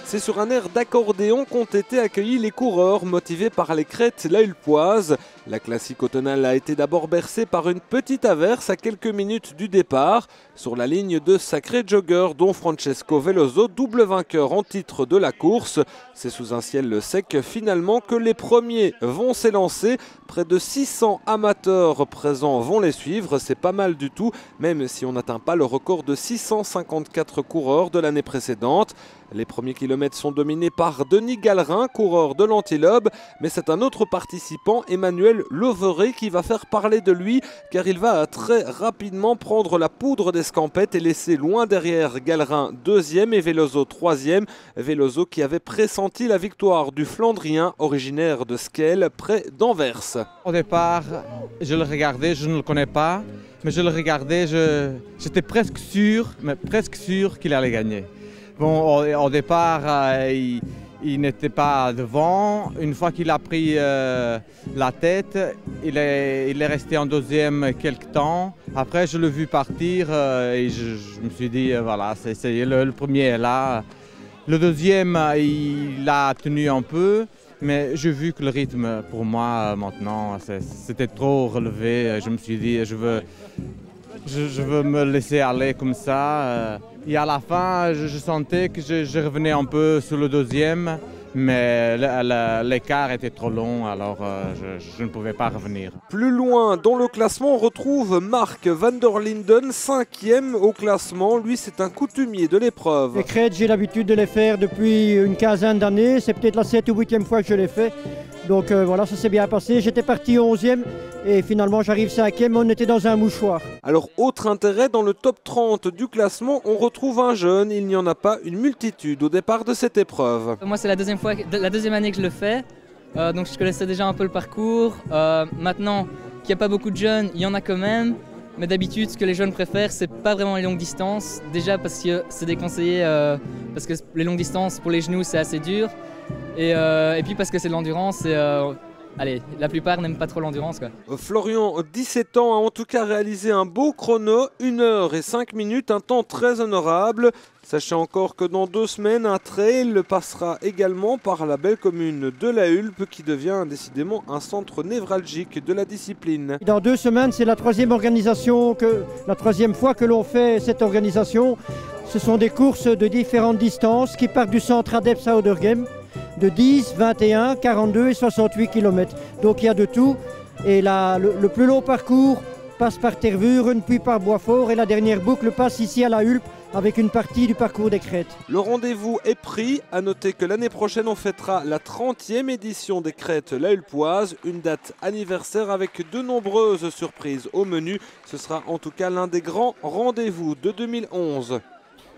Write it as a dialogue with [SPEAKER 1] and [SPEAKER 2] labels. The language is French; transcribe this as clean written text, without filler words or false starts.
[SPEAKER 1] C'est sur un air d'accordéon qu'ont été accueillis les coureurs motivés par les crêtes La Hulpoise. La classique automnale a été d'abord bercée par une petite averse à quelques minutes du départ. Sur la ligne de sacrés joggeurs dont Francesco Veloso, double vainqueur en titre de la course. C'est sous un ciel sec finalement que les premiers vont s'élancer. Près de 600 amateurs présents vont les suivre, c'est pas mal du tout, même si on n'atteint pas le record de 654 coureurs de l'année précédente. Les premiers kilomètres sont dominés par Denis Gallerin, coureur de l'Antilope, mais c'est un autre participant, Emmanuel Loveret, qui va faire parler de lui, car il va très rapidement prendre la poudre d'escampette et laisser loin derrière Gallerin deuxième et Veloso troisième. Veloso qui avait pressenti la victoire du Flandrien, originaire de Skell, près d'Anvers.
[SPEAKER 2] Au départ, je le regardais, je ne le connais pas, mais je le regardais, j'étais presque sûr qu'il allait gagner. Bon, au départ, il n'était pas devant. Une fois qu'il a pris la tête, il est resté en deuxième quelque temps. Après, je l'ai vu partir et je me suis dit, voilà, le premier est là. Le deuxième, il a tenu un peu, mais j'ai vu que le rythme, pour moi, maintenant, c'était trop relevé. Je me suis dit, je veux me laisser aller comme ça. Et à la fin, je sentais que je revenais un peu sur le deuxième, mais l'écart était trop long, alors je ne pouvais pas revenir.
[SPEAKER 1] Plus loin dans le classement, on retrouve Mark van der Linden, 5e au classement. Lui, c'est un coutumier de l'épreuve.
[SPEAKER 3] Les crêtes, j'ai l'habitude de les faire depuis une quinzaine d'années. C'est peut-être la 7e ou 8e fois que je les fais. Donc voilà, ça s'est bien passé. J'étais parti 11e et finalement j'arrive 5e, on était dans un mouchoir.
[SPEAKER 1] Alors, autre intérêt, dans le top 30 du classement, on retrouve un jeune. Il n'y en a pas une multitude au départ de cette épreuve.
[SPEAKER 4] Moi, c'est la deuxième année que je le fais. Donc je connaissais déjà un peu le parcours. Maintenant qu'il n'y a pas beaucoup de jeunes, il y en a quand même. Mais d'habitude, ce que les jeunes préfèrent, c'est pas vraiment les longues distances. Déjà parce que c'est déconseillé, parce que les longues distances pour les genoux, c'est assez dur. Et puis parce que c'est de l'endurance. Allez, la plupart n'aiment pas trop l'endurance, quoi.
[SPEAKER 1] Florian, 17 ans, a en tout cas réalisé un beau chrono, 1 heure et 5 minutes, un temps très honorable. Sachez encore que dans 2 semaines, un trail passera également par la belle commune de La Hulpe, qui devient décidément un centre névralgique de la discipline.
[SPEAKER 3] Dans 2 semaines, c'est la troisième fois que l'on fait cette organisation. Ce sont des courses de différentes distances qui partent du centre ADEPS à Oudergem, de 10, 21, 42 et 68 km. Donc il y a de tout. Et là, le plus long parcours passe par Tervuren, puis par Boisfort. Et la dernière boucle passe ici à La Hulpe avec une partie du parcours des crêtes.
[SPEAKER 1] Le rendez-vous est pris. À noter que l'année prochaine, on fêtera la 30e édition des crêtes La Hulpoise. Une date anniversaire avec de nombreuses surprises au menu. Ce sera en tout cas l'un des grands rendez-vous de 2011.